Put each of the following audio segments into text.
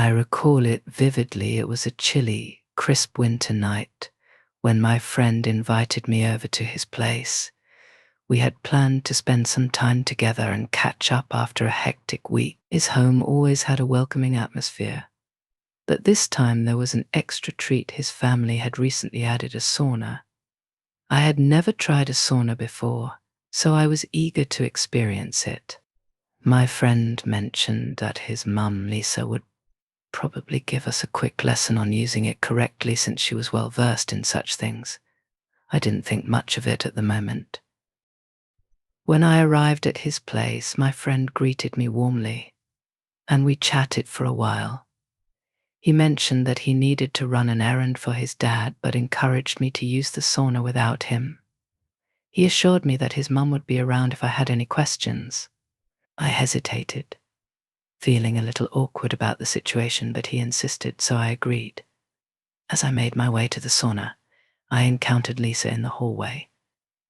I recall it vividly. It was a chilly, crisp winter night when my friend invited me over to his place. We had planned to spend some time together and catch up after a hectic week. His home always had a welcoming atmosphere, but this time there was an extra treat. His family had recently added a sauna. I had never tried a sauna before, so I was eager to experience it. My friend mentioned that his mum, Lisa, would probably give us a quick lesson on using it correctly since she was well versed in such things. I didn't think much of it at the moment. When I arrived at his place, my friend greeted me warmly, and we chatted for a while. He mentioned that he needed to run an errand for his dad, but encouraged me to use the sauna without him. He assured me that his mum would be around if I had any questions. I hesitated, feeling a little awkward about the situation, but he insisted, so I agreed. As I made my way to the sauna, I encountered Lisa in the hallway.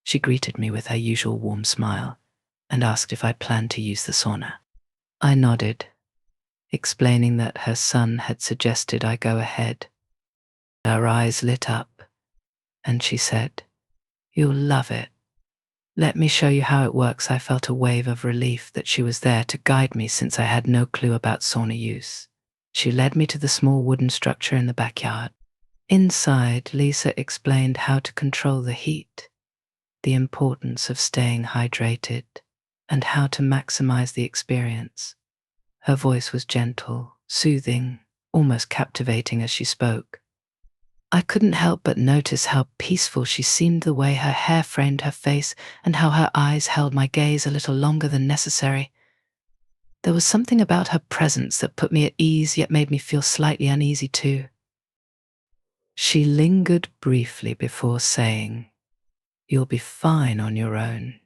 She greeted me with her usual warm smile and asked if I planned to use the sauna. I nodded, explaining that her son had suggested I go ahead. Her eyes lit up, and she said, "You'll love it. Let me show you how it works." I felt a wave of relief that she was there to guide me since I had no clue about sauna use. She led me to the small wooden structure in the backyard. Inside, Lisa explained how to control the heat, the importance of staying hydrated, and how to maximize the experience. Her voice was gentle, soothing, almost captivating as she spoke. I couldn't help but notice how peaceful she seemed, the way her hair framed her face and how her eyes held my gaze a little longer than necessary. There was something about her presence that put me at ease yet made me feel slightly uneasy too. She lingered briefly before saying, "You'll be fine on your own.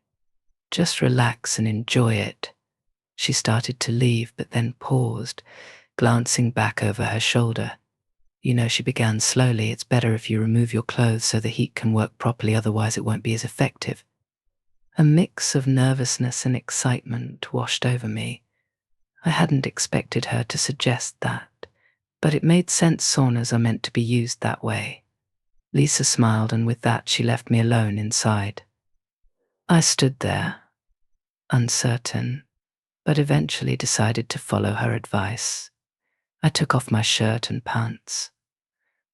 Just relax and enjoy it." She started to leave, but then paused, glancing back over her shoulder. She began slowly. "It's better if you remove your clothes so the heat can work properly, otherwise it won't be as effective." A mix of nervousness and excitement washed over me. I hadn't expected her to suggest that, but it made sense. Saunas are meant to be used that way. Lisa smiled, and with that she left me alone inside. I stood there, uncertain, but eventually decided to follow her advice. I took off my shirt and pants.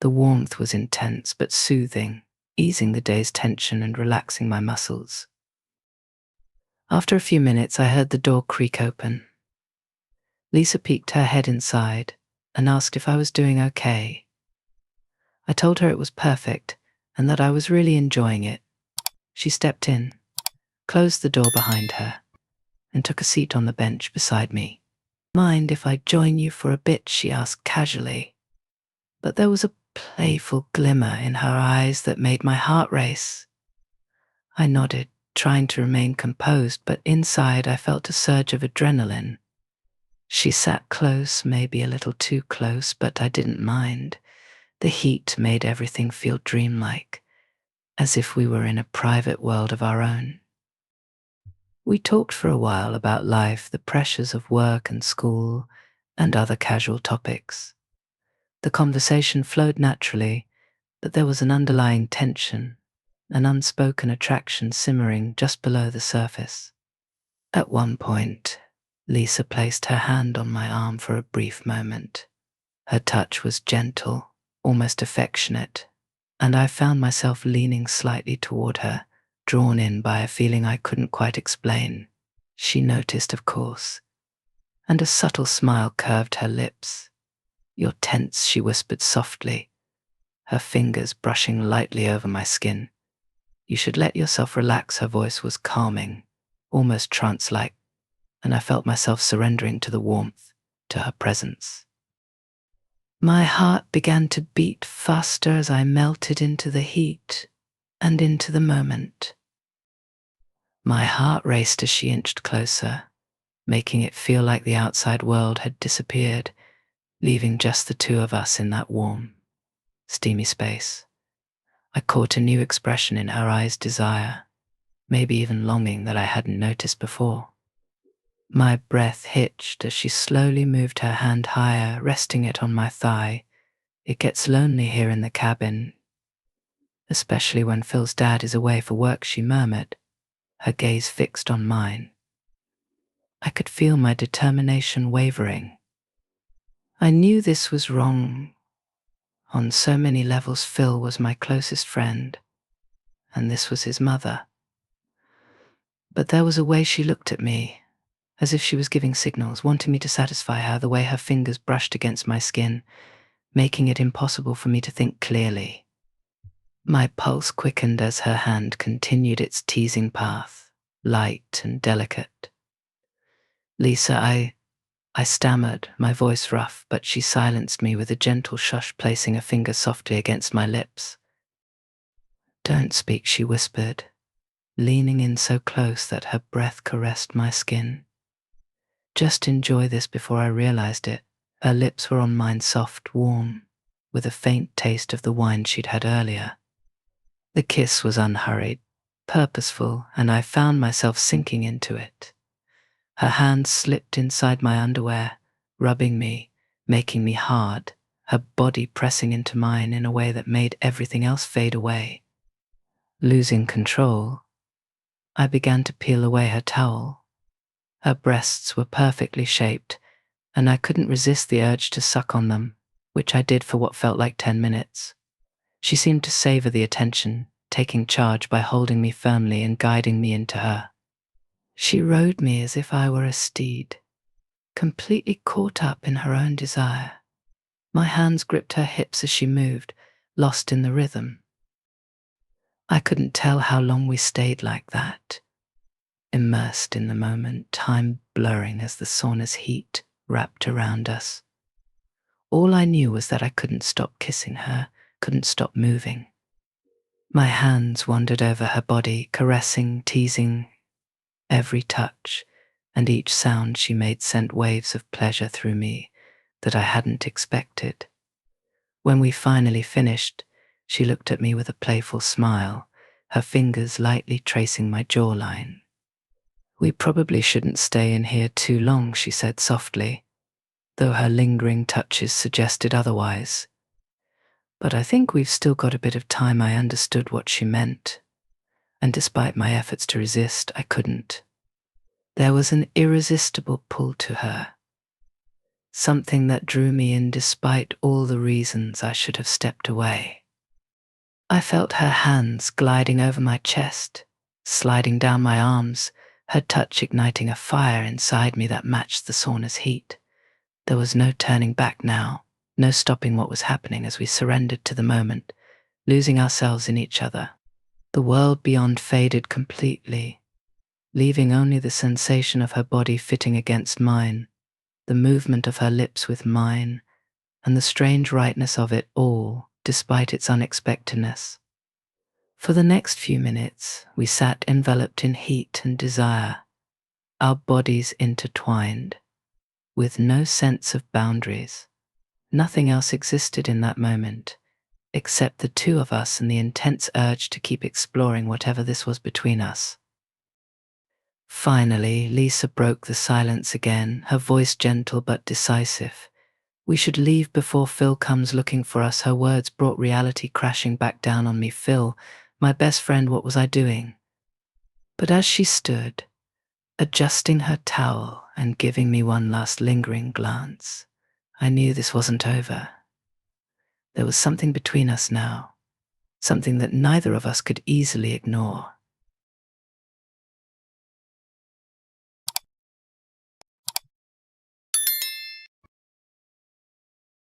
The warmth was intense but soothing, easing the day's tension and relaxing my muscles. After a few minutes, I heard the door creak open. Lisa peeked her head inside and asked if I was doing okay. I told her it was perfect and that I was really enjoying it. She stepped in, closed the door behind her, and took a seat on the bench beside me. "Mind if I join you for a bit?" she asked casually, but there was a playful glimmer in her eyes that made my heart race. I nodded, trying to remain composed, but inside I felt a surge of adrenaline. She sat close, maybe a little too close, but I didn't mind. The heat made everything feel dreamlike, as if we were in a private world of our own. We talked for a while about life, the pressures of work and school, and other casual topics. The conversation flowed naturally, but there was an underlying tension, an unspoken attraction simmering just below the surface. At one point, Lisa placed her hand on my arm for a brief moment. Her touch was gentle, almost affectionate, and I found myself leaning slightly toward her, drawn in by a feeling I couldn't quite explain. She noticed, of course, and a subtle smile curved her lips. "You're tense," she whispered softly, her fingers brushing lightly over my skin. "You should let yourself relax." Her voice was calming, almost trance-like, and I felt myself surrendering to the warmth, to her presence. My heart began to beat faster as I melted into the heat and into the moment. My heart raced as she inched closer, making it feel like the outside world had disappeared, leaving just the two of us in that warm, steamy space. I caught a new expression in her eyes, desire, maybe even longing that I hadn't noticed before. My breath hitched as she slowly moved her hand higher, resting it on my thigh. It gets lonely here in the cabin, especially when Phil's dad is away for work, she murmured, her gaze fixed on mine. I could feel my determination wavering. I knew this was wrong. On so many levels, Phil was my closest friend, and this was his mother. But there was a way she looked at me, as if she was giving signals, wanting me to satisfy her, the way her fingers brushed against my skin, making it impossible for me to think clearly. My pulse quickened as her hand continued its teasing path, light and delicate. Lisa, I stammered, my voice rough, but she silenced me with a gentle shush, placing a finger softly against my lips. Don't speak, she whispered, leaning in so close that her breath caressed my skin. Just enjoy this. Before I realized it, her lips were on mine, soft, warm, with a faint taste of the wine she'd had earlier. The kiss was unhurried, purposeful, and I found myself sinking into it. Her hand slipped inside my underwear, rubbing me, making me hard, her body pressing into mine in a way that made everything else fade away. Losing control, I began to peel away her towel. Her breasts were perfectly shaped, and I couldn't resist the urge to suck on them, which I did for what felt like 10 minutes. She seemed to savor the attention, taking charge by holding me firmly and guiding me into her. She rode me as if I were a steed, completely caught up in her own desire. My hands gripped her hips as she moved, lost in the rhythm. I couldn't tell how long we stayed like that, immersed in the moment, time blurring as the sauna's heat wrapped around us. All I knew was that I couldn't stop kissing her, couldn't stop moving. My hands wandered over her body, caressing, teasing. Every touch and each sound she made sent waves of pleasure through me that I hadn't expected. When we finally finished, she looked at me with a playful smile, her fingers lightly tracing my jawline. We probably shouldn't stay in here too long, she said softly, though her lingering touches suggested otherwise. But I think we've still got a bit of time. I understood what she meant, and despite my efforts to resist, I couldn't. There was an irresistible pull to her, something that drew me in despite all the reasons I should have stepped away. I felt her hands gliding over my chest, sliding down my arms, her touch igniting a fire inside me that matched the sauna's heat. There was no turning back now, no stopping what was happening as we surrendered to the moment, losing ourselves in each other. The world beyond faded completely, leaving only the sensation of her body fitting against mine, the movement of her lips with mine, and the strange rightness of it all, despite its unexpectedness. For the next few minutes, we sat enveloped in heat and desire, our bodies intertwined, with no sense of boundaries. Nothing else existed in that moment, except the two of us and the intense urge to keep exploring whatever this was between us. Finally, Lisa broke the silence again, her voice gentle but decisive. We should leave before Phil comes looking for us. Her words brought reality crashing back down on me. Phil, my best friend, what was I doing? But as she stood, adjusting her towel and giving me one last lingering glance, I knew this wasn't over. There was something between us now, something that neither of us could easily ignore.